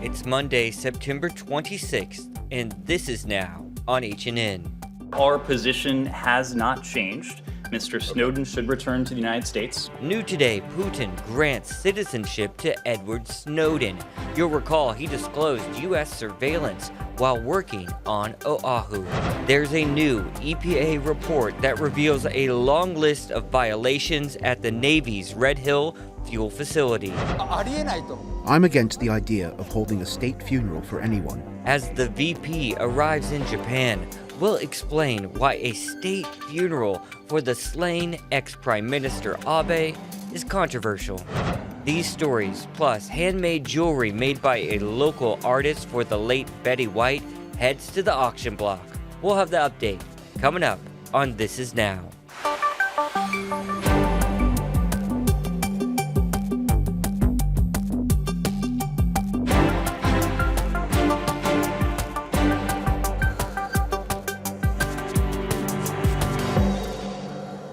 It's Monday, September 26th, and this is now on HNN. Our position has not changed. Mr. Snowden should return to the United States. New today, Putin grants citizenship to Edward Snowden. You'll recall he disclosed U.S. surveillance while working on Oahu. There's a new EPA report that reveals a long list of violations at the Navy's Red Hill fuel facility. I'm against the idea of holding a state funeral for anyone. As the VP arrives in Japan, we'll explain why a state funeral for the slain ex-Prime Minister Abe is controversial. These stories, plus handmade jewelry made by a local artist for the late Betty White, heads to the auction block. We'll have the update coming up on This Is Now.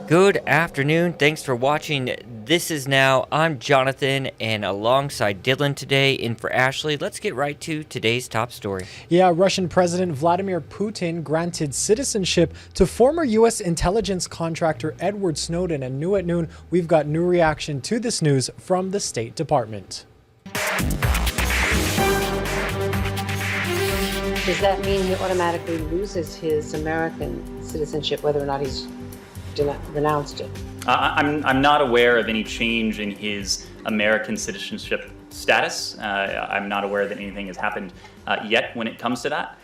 Good afternoon. Thanks for watching. This is Now. I'm Jonathan, and alongside Dylan today in for Ashley, let's get right to today's top story. Yeah, Russian President Vladimir Putin granted citizenship to former U.S. intelligence contractor Edward Snowden. And new at noon, we've got new reaction to this news from the State Department. Does that mean he automatically loses his American citizenship, whether or not he's renounced it? I'm not aware of any change in his American citizenship status. I'm not aware that anything has happened yet when it comes to that.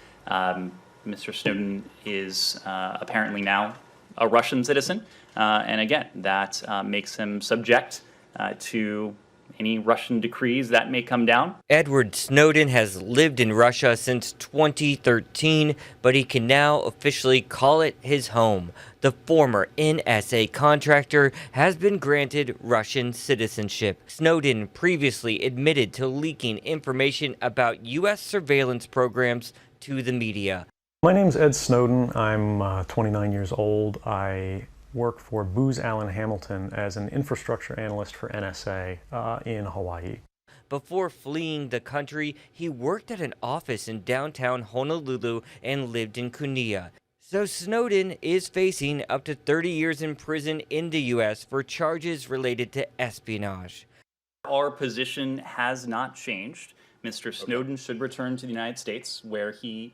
Mr. Snowden is apparently now a Russian citizen, and again, that makes him subject to any Russian decrees that may come down. Edward Snowden has lived in Russia since 2013, but he can now officially call it his home. The former NSA contractor has been granted Russian citizenship. Snowden previously admitted to leaking information about U.S. surveillance programs to the media. My name's Ed Snowden. I'm 29 years old. I work for Booz Allen Hamilton as an infrastructure analyst for NSA in Hawaii. Before fleeing the country, he worked at an office in downtown Honolulu and lived in Kunia. So Snowden is facing up to 30 years in prison in the U.S. for charges related to espionage. Our position has not changed. Mr. Snowden should return to the United States, where he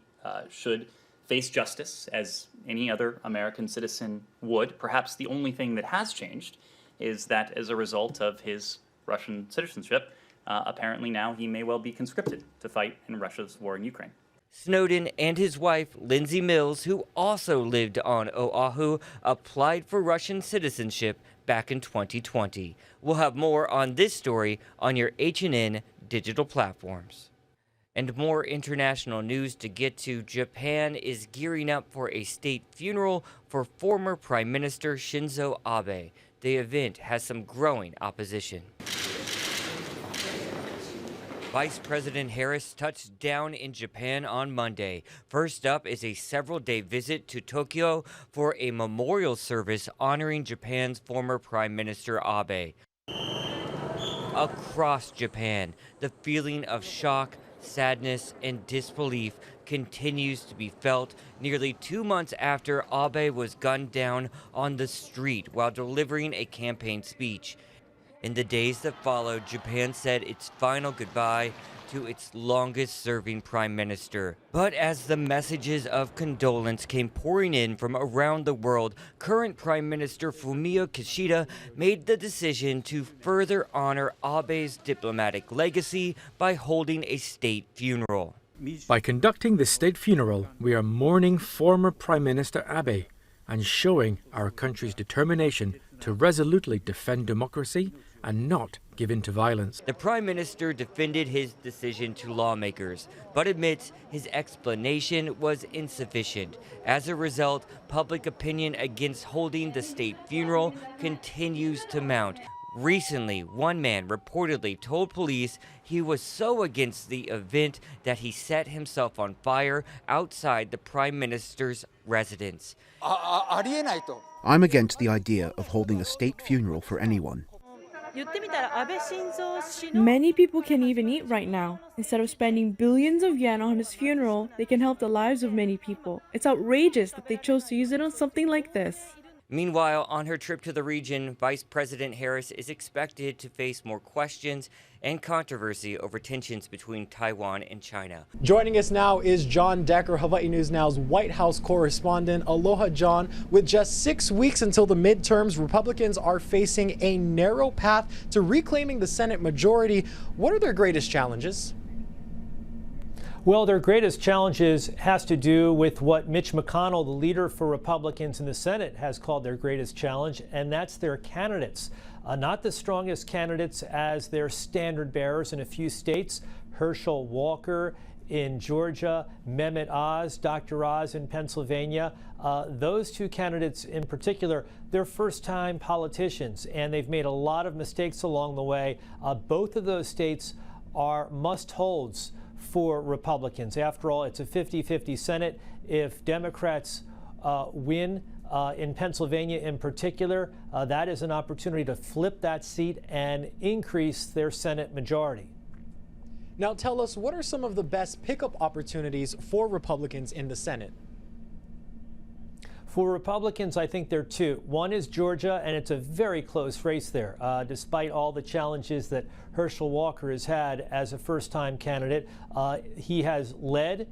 should face justice as any other American citizen would. Perhaps the only thing that has changed is that as a result of his Russian citizenship, apparently now he may well be conscripted to fight in Russia's war in Ukraine. Snowden and his wife, Lindsay Mills, who also lived on Oahu, applied for Russian citizenship back in 2020. We'll have more on this story on your HNN digital platforms. And more international news to get to. Japan is gearing up for a state funeral for former Prime Minister Shinzo Abe. The event has some growing opposition. Vice President Harris touched down in Japan on Monday. First up is a several-day visit to Tokyo for a memorial service honoring Japan's former Prime Minister Abe. Across Japan, the feeling of shock, sadness, and disbelief continues to be felt nearly 2 months after Abe was gunned down on the street while delivering a campaign speech. In the days that followed, Japan said its final goodbye to its longest-serving prime minister. But as the messages of condolence came pouring in from around the world, current Prime Minister Fumio Kishida made the decision to further honor Abe's diplomatic legacy by holding a state funeral. By conducting this state funeral, we are mourning former Prime Minister Abe and showing our country's determination to resolutely defend democracy and not give in to violence. The Prime Minister defended his decision to lawmakers, but admits his explanation was insufficient. As a result, public opinion against holding the state funeral continues to mount. Recently, one man reportedly told police he was so against the event that he set himself on fire outside the Prime Minister's residence. I'm against the idea of holding a state funeral for anyone. Many people can't even eat right now. Instead of spending billions of yen on his funeral, they can help the lives of many people. It's outrageous that they chose to use it on something like this. Meanwhile, on her trip to the region, Vice President Harris is expected to face more questions and controversy over tensions between Taiwan and China. Joining us now is John Decker, Hawaii News Now's White House correspondent. Aloha, John. With just 6 weeks until the midterms, Republicans are facing a narrow path to reclaiming the Senate majority. What are their greatest challenges? Well, their greatest challenges has to do with what Mitch McConnell, the leader for Republicans in the Senate, has called their greatest challenge, and that's their candidates. Not the strongest candidates as their standard bearers in a few states. Herschel Walker in Georgia, Mehmet Oz, Dr. Oz in Pennsylvania. Those two candidates in particular, they're first-time politicians, and they've made a lot of mistakes along the way. Both of those states are must-holds for Republicans. After all, it's a 50-50 Senate. If Democrats win in Pennsylvania in particular, that is an opportunity to flip that seat and increase their Senate majority. Now tell us, what are some of the best pickup opportunities for Republicans in the Senate? For Republicans, I think there are two. One is Georgia, and it's a very close race there, despite all the challenges that Herschel Walker has had as a first-time candidate. He has led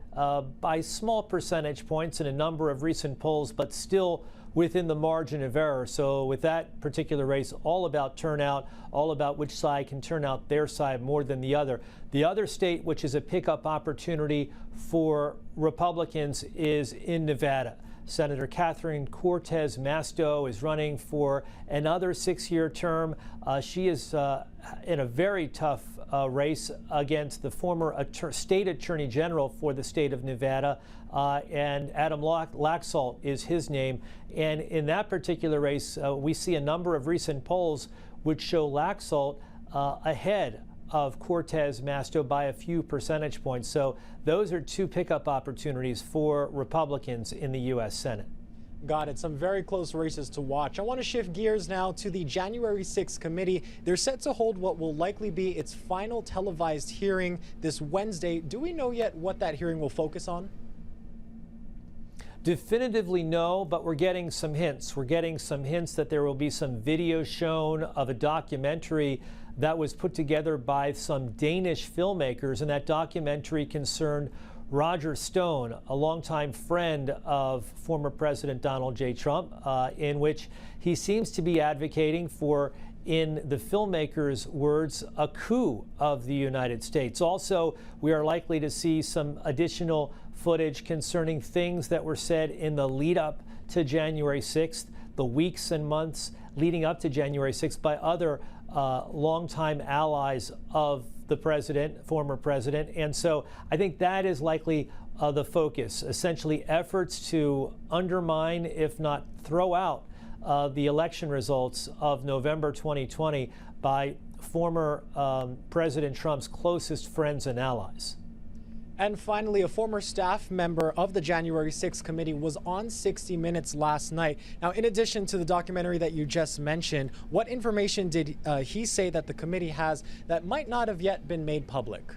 by small percentage points in a number of recent polls, but still within the margin of error. So with that particular race, all about turnout, all about which side can turn out their side more than the other. The other state, which is a pickup opportunity for Republicans, is in Nevada. Senator Catherine Cortez Masto is running for another 6-year term. She is in a very tough race against the former state attorney general for the state of Nevada, and Adam Laxalt is his name. And in that particular race, we see a number of recent polls which show Laxalt ahead of Cortez Masto by a few percentage points. So those are two pickup opportunities for Republicans in the U.S. Senate. Got it. Some very close races to watch. I want to shift gears now to the January 6th committee. They're set to hold what will likely be its final televised hearing this Wednesday. Do we know yet what that hearing will focus on? Definitively no, but we're getting some hints. We're getting some hints that there will be some video shown of a documentary that was put together by some Danish filmmakers, and that documentary concerned Roger Stone, a longtime friend of former President Donald J. Trump, in which he seems to be advocating for, in the filmmakers' words, a coup of the United States. Also, we are likely to see some additional footage concerning things that were said in the lead up to January 6th, the weeks and months leading up to January 6th by other longtime allies of the president, former president. And so I think that is likely the focus, essentially efforts to undermine, if not throw out, the election results of November 2020 by former President Trump's closest friends and allies. And finally, a former staff member of the January 6th committee was on 60 Minutes last night. Now, in addition to the documentary that you just mentioned, what information did he say that the committee has that might not have yet been made public?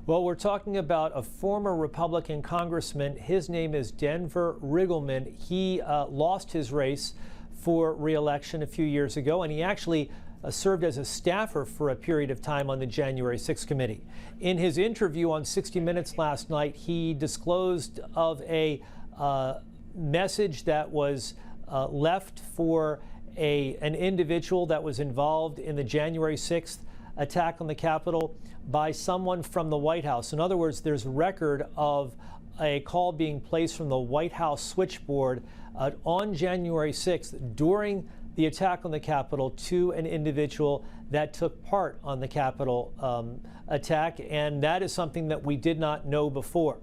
Well, we're talking about a former Republican congressman. His name is Denver Riggleman. He lost his race for re-election a few years ago, and he actually served as a staffer for a period of time on the January 6th committee. In his interview on 60 Minutes last night, he disclosed of a message that was left for an individual that was involved in the January 6th attack on the Capitol by someone from the White House. In other words, there's record of a call being placed from the White House switchboard on January 6th during the attack on the Capitol to an individual that took part on the Capitol attack, and that is something that we did not know before.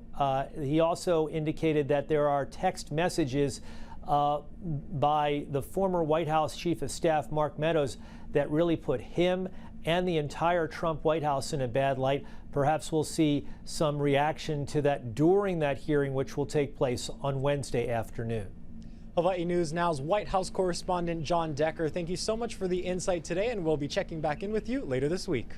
He also indicated that there are text messages by the former White House Chief of Staff, Mark Meadows, that really put him and the entire Trump White House in a bad light. Perhaps we'll see some reaction to that during that hearing, which will take place on Wednesday afternoon. Hawaii News Now's White House correspondent John Decker, thank you so much for the insight today, and we'll be checking back in with you later this week.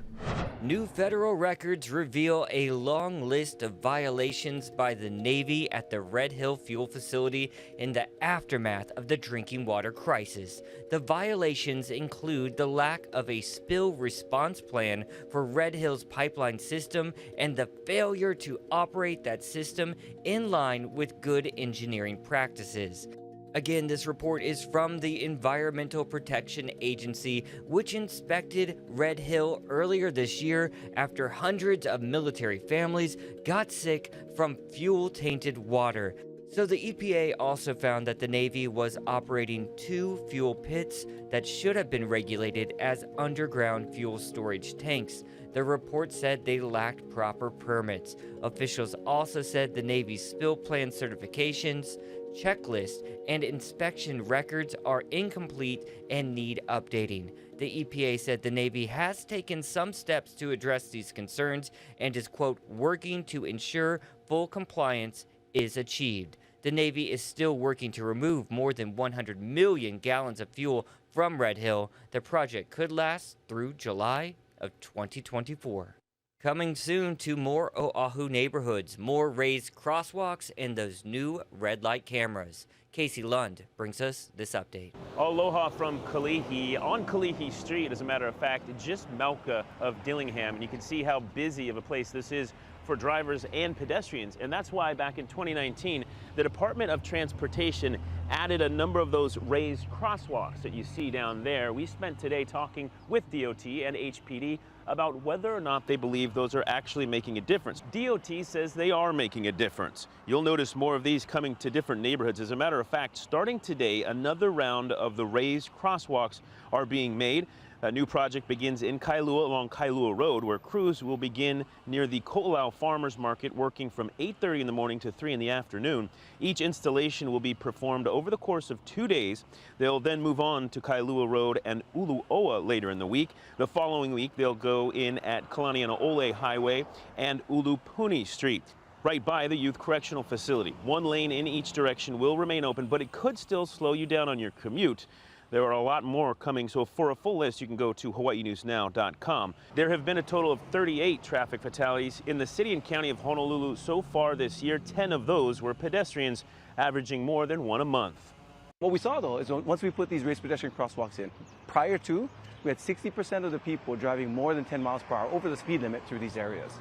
New federal records reveal a long list of violations by the Navy at the Red Hill fuel facility in the aftermath of the drinking water crisis. The violations include the lack of a spill response plan for Red Hill's pipeline system and the failure to operate that system in line with good engineering practices. Again, this report is from the Environmental Protection Agency, which inspected Red Hill earlier this year after hundreds of military families got sick from fuel-tainted water. So the EPA also found that the Navy was operating 2 fuel pits that should have been regulated as underground fuel storage tanks. The report said they lacked proper permits. Officials also said the Navy's spill plan certifications, checklist, and inspection records are incomplete and need updating. The EPA said the Navy has taken some steps to address these concerns and is, quote, working to ensure full compliance is achieved. The Navy is still working to remove more than 100 million gallons of fuel from Red Hill. The project could last through July of 2024. Coming soon to more Oahu neighborhoods, more raised crosswalks, and those new red light cameras. Casey Lund brings us this update. Aloha from Kalihi. On Kalihi Street, as a matter of fact, just Mauka of Dillingham, and you can see how busy of a place this is for drivers and pedestrians. And that's why back in 2019, the Department of Transportation added a number of those raised crosswalks that you see down there. We spent today talking with DOT and HPD about whether or not they believe those are actually making a difference. DOT says they are making a difference. You'll notice more of these coming to different neighborhoods. As a matter of fact, starting today, another round of the raised crosswalks are being made. A new project begins in Kailua along Kailua Road, where crews will begin near the Ko'olau Farmers Market, working from 8:30 in the morning to 3 in the afternoon. Each installation will be performed over the course of 2 days. They'll then move on to Kailua Road and Uluoa later in the week. The following week, they'll go in at Kalanianaole Highway and Ulupuni Street, right by the Youth Correctional Facility. One lane in each direction will remain open, but it could still slow you down on your commute. There are a lot more coming, so for a full list, you can go to hawaiinewsnow.com. There have been a total of 38 traffic fatalities in the city and county of Honolulu so far this year. 10 of those were pedestrians, averaging more than 1 a month. What we saw, though, is once we put these raised pedestrian crosswalks in, prior to, we had 60% of the people driving more than 10 miles per hour over the speed limit through these areas.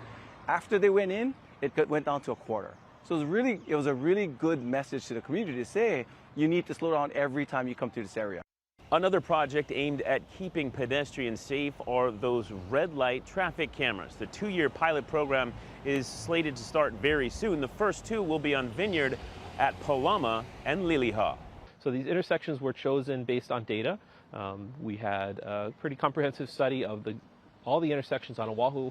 After they went in, it went down to a quarter. So it was a really good message to the community to say, you need to slow down every time you come through this area. Another project aimed at keeping pedestrians safe are those red light traffic cameras. The 2-year pilot program is slated to start very soon. The first 2 will be on Vineyard at Palama and Liliha. So these intersections were chosen based on data. We had a pretty comprehensive study of all the intersections on Oahu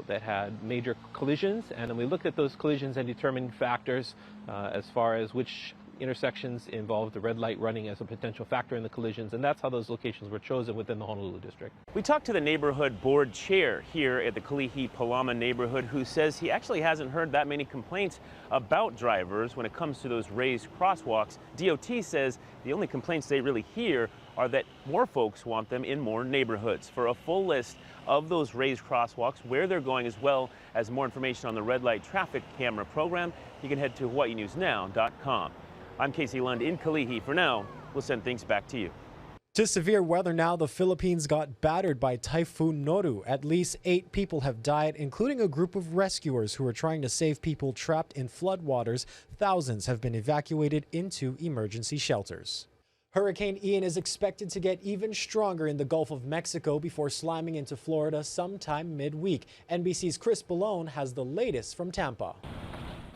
that had major collisions, and then we looked at those collisions and determined factors as far as which intersections involved the red light running as a potential factor in the collisions, and that's how those locations were chosen within the Honolulu district. We talked to the neighborhood board chair here at the Kalihi Palama neighborhood, who says he actually hasn't heard that many complaints about drivers when it comes to those raised crosswalks. DOT says the only complaints they really hear are that more folks want them in more neighborhoods. For a full list of those raised crosswalks, where they're going, as well as more information on the red light traffic camera program, you can head to hawaiinewsnow.com. I'm Casey Lund in Kalihi. For now, we'll send things back to you. To severe weather now, the Philippines got battered by Typhoon Noru. At least 8 people have died, including a group of rescuers who are trying to save people trapped in floodwaters. Thousands have been evacuated into emergency shelters. Hurricane Ian is expected to get even stronger in the Gulf of Mexico before slamming into Florida sometime midweek. NBC's Chris Ballone has the latest from Tampa.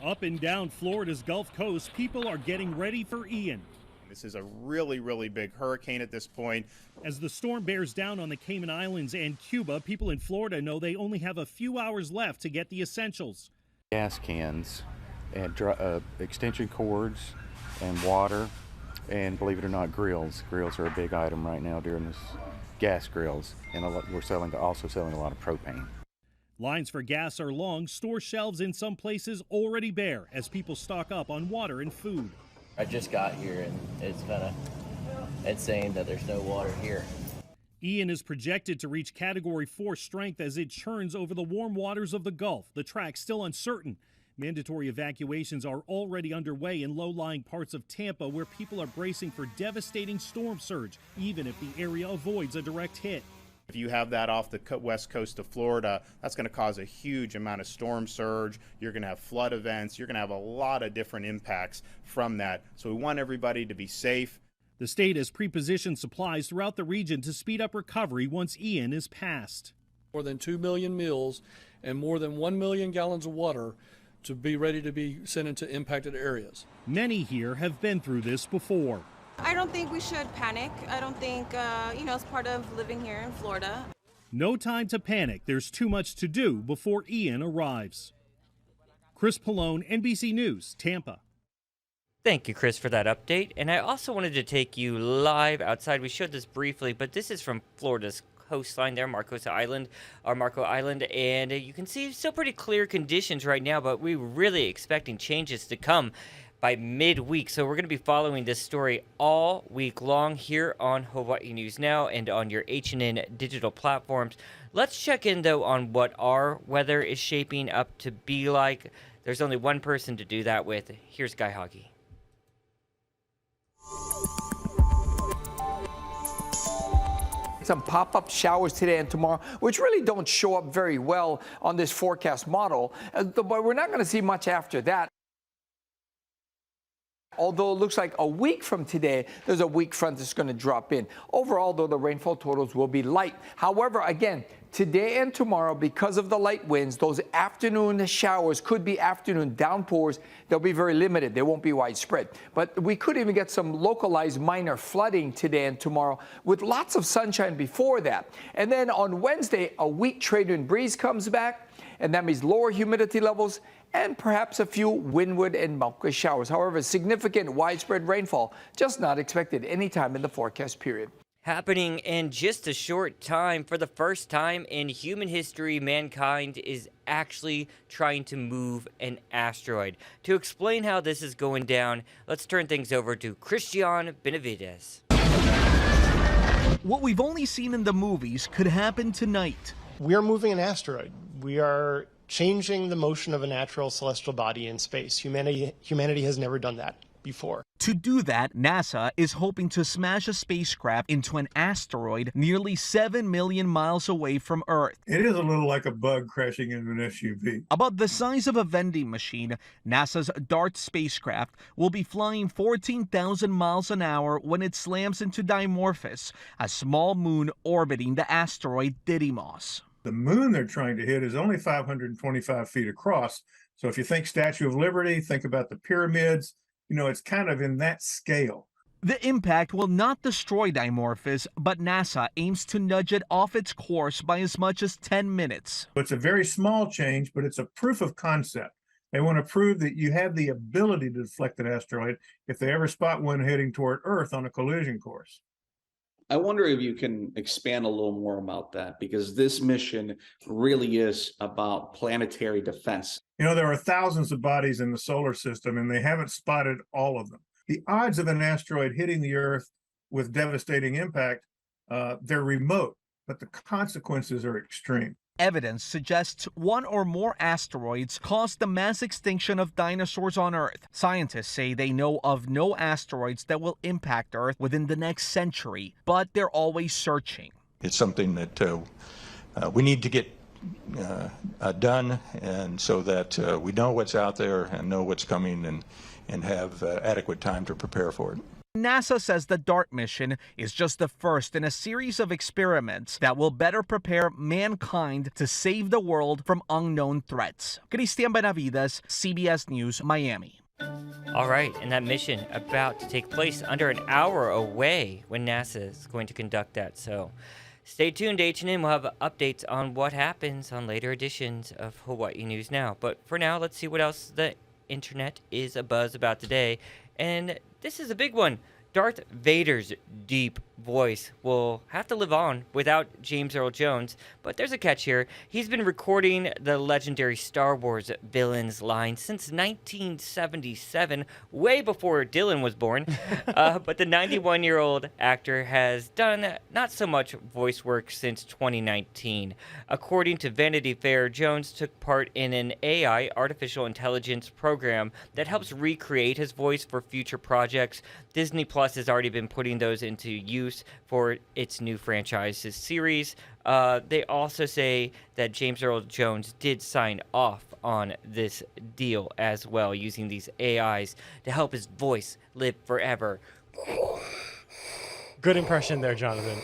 Up and down Florida's Gulf Coast, people are getting ready for Ian. This is a really, really big hurricane at this point. As the storm bears down on the Cayman Islands and Cuba, people in Florida know they only have a few hours left to get the essentials. Gas cans and extension cords and water, and believe it or not, grills. Grills are a big item right now during this, gas grills, and we're also selling a lot of propane. Lines for gas are long. Store shelves in some places already bare as people stock up on water and food. I just got here and it's kind of insane that there's no water here. Ian is projected to reach Category 4 strength as it churns over the warm waters of the Gulf. The track still uncertain. Mandatory evacuations are already underway in low-lying parts of Tampa where people are bracing for devastating storm surge, even if the area avoids a direct hit. If you have that off the west coast of Florida, that's going to cause a huge amount of storm surge. You're going to have flood events. You're going to have a lot of different impacts from that. So we want everybody to be safe. The state has pre-positioned supplies throughout the region to speed up recovery once Ian is passed. More than 2 million meals and more than 1 million gallons of water to be ready to be sent into impacted areas. Many here have been through this before. I don't think we should panic. I don't think, it's part of living here in Florida. No time to panic. There's too much to do before Ian arrives. Chris Pallone, NBC News, Tampa. Thank you, Chris, for that update. And I also wanted to take you live outside. We showed this briefly, but this is from Florida's coastline there, Marco Island, and you can see still pretty clear conditions right now, but we're really expecting changes to come by midweek. So we're going to be following this story all week long here on Hawaii News Now and on your H&N digital platforms. Let's check in, though, on what our weather is shaping up to be like. There's only one person to do that with. Here's Guy Hoggy. Some pop-up showers today and tomorrow, which really don't show up very well on this forecast model, but we're not going to see much after that. Although it looks like a week from today, there's a weak front that's going to drop in. Overall, though, the rainfall totals will be light. However, again, today and tomorrow, because of the light winds, those afternoon showers could be afternoon downpours. They'll be very limited. They won't be widespread. But we could even get some localized minor flooding today and tomorrow with lots of sunshine before that. And then on Wednesday, a weak trade wind breeze comes back, and that means lower humidity levels and perhaps a few windward and Mauka showers. However, significant widespread rainfall just not expected anytime in the forecast period. Happening in just a short time. For the first time in human history, mankind is actually trying to move an asteroid. To explain how this is going down, let's turn things over to Christian Benavides. What we've only seen in the movies could happen tonight. We are moving an asteroid. We are changing the motion of a natural celestial body in space. Humanity has never done that before. To do that, NASA is hoping to smash a spacecraft into an asteroid nearly 7 million miles away from Earth. It is a little like a bug crashing into an SUV. About the size of a vending machine, NASA's DART spacecraft will be flying 14,000 miles an hour when it slams into Dimorphos, a small moon orbiting the asteroid Didymos. The moon they're trying to hit is only 525 feet across. So if you think Statue of Liberty, think about the pyramids, it's kind of in that scale. The impact will not destroy Dimorphos, but NASA aims to nudge it off its course by as much as 10 minutes. It's a very small change, but it's a proof of concept. They want to prove that you have the ability to deflect an asteroid if they ever spot one heading toward Earth on a collision course. I wonder if you can expand a little more about that, because this mission really is about planetary defense. There are thousands of bodies in the solar system, and they haven't spotted all of them. The odds of an asteroid hitting the Earth with devastating impact, they're remote, but the consequences are extreme. Evidence suggests one or more asteroids caused the mass extinction of dinosaurs on Earth. Scientists say they know of no asteroids that will impact Earth within the next century, but they're always searching. It's something that we need to get done, and so that we know what's out there and know what's coming and have adequate time to prepare for it. NASA says the DART mission is just the first in a series of experiments that will better prepare mankind to save the world from unknown threats. Christian Benavides, CBS News, Miami. All right, and that mission about to take place under an hour away when NASA is going to conduct that. So stay tuned, H&M. We'll have updates on what happens on later editions of Hawaii News Now. But for now, let's see what else the internet is abuzz about today. And this is a big one. Darth Vader's deep voice will have to live on without James Earl Jones, but there's a catch here. He's been recording the legendary Star Wars villain's line since 1977, way before Dylan was born. But the 91-year-old actor has done not so much voice work since 2019. According to Vanity Fair, Jones took part in an AI, artificial intelligence program that helps recreate his voice for future projects. Disney Plus has already been putting those into use for its new franchises series. They also say that James Earl Jones did sign off on this deal as well, using these AIs to help his voice live forever. Good impression there, Jonathan.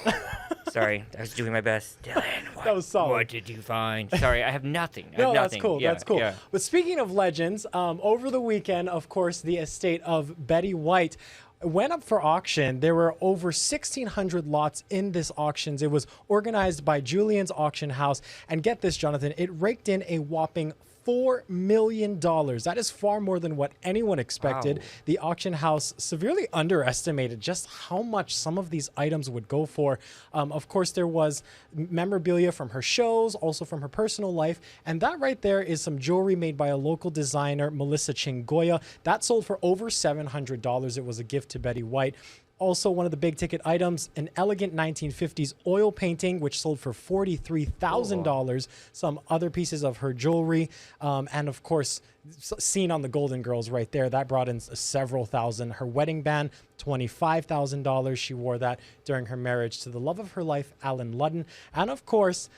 Sorry, I was doing my best. Dylan, that was solid. What did you find? Sorry, I have nothing. No, nothing. that's cool. Yeah, that's cool. yeah. But speaking of legends, over the weekend, of course, the estate of Betty White went up for auction. There were over 1,600 lots in this auction. It was organized by Julian's Auction House. And get this, Jonathan, it raked in a whopping $4 million. That is far more than what anyone expected. Wow. The auction house severely underestimated just how much some of these items would go for. Of course, there was memorabilia from her shows, also from her personal life. And that right there is some jewelry made by a local designer, Melissa Chingoya. That sold for over $700. It was a gift to Betty White. Also, one of the big ticket items, an elegant 1950s oil painting, which sold for $43,000. Some other pieces of her jewelry. And of course, seen on the Golden Girls right there, that brought in several thousand. Her wedding band, $25,000. She wore that during her marriage to the love of her life, Alan Ludden. And of course,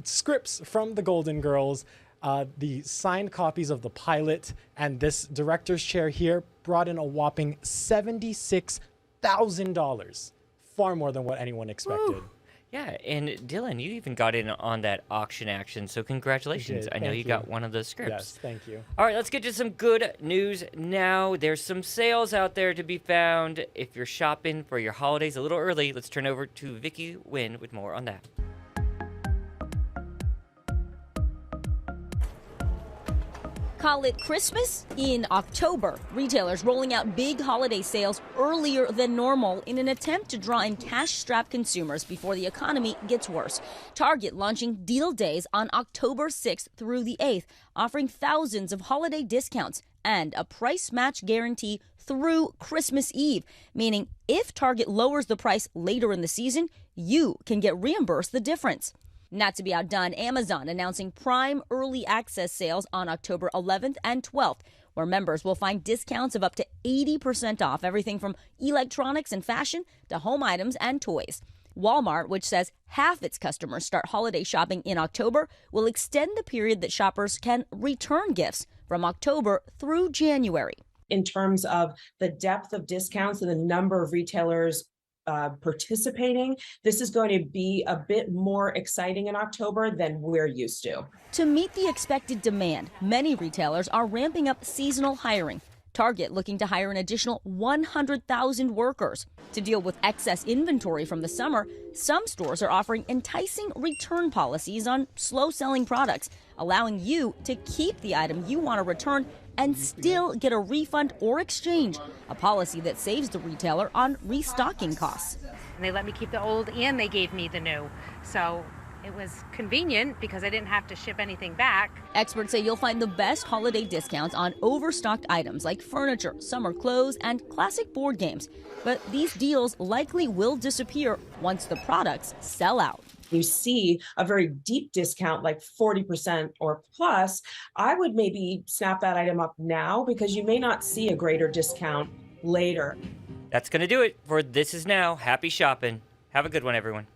scripts from the Golden Girls. The signed copies of the pilot and this director's chair here brought in a whopping $76,000. Far more than what anyone expected. Woo. Yeah, and Dylan, you even got in on that auction action, so congratulations. I know you got one of those scripts. Yes, thank you. All right, let's get to some good news now. There's some sales out there to be found. If you're shopping for your holidays a little early, let's turn over to Vicky Wynn with more on that. Call it Christmas in October. Retailers rolling out big holiday sales earlier than normal in an attempt to draw in cash-strapped consumers before the economy gets worse. Target launching Deal Days on October 6th through the 8th, offering thousands of holiday discounts and a price match guarantee through Christmas Eve, meaning if Target lowers the price later in the season, you can get reimbursed the difference. Not to be outdone, Amazon announcing Prime Early Access sales on October 11th and 12th, where members will find discounts of up to 80% off everything from electronics and fashion to home items and toys. Walmart, which says half its customers start holiday shopping in October, will extend the period that shoppers can return gifts from October through January. In terms of the depth of discounts and the number of retailers participating, this is going to be a bit more exciting in October than we're used to. To meet the expected demand, many retailers are ramping up seasonal hiring. Target looking to hire an additional 100,000 workers. To deal with excess inventory from the summer, some stores are offering enticing return policies on slow-selling products, allowing you to keep the item you want to return and still get a refund or exchange, a policy that saves the retailer on restocking costs. They let me keep the old and they gave me the new. So it was convenient because I didn't have to ship anything back. Experts say you'll find the best holiday discounts on overstocked items like furniture, summer clothes, and classic board games. But these deals likely will disappear once the products sell out. You see a very deep discount, like 40% or plus, I would maybe snap that item up now because you may not see a greater discount later. That's going to do it for This Is Now. Happy shopping. Have a good one, everyone.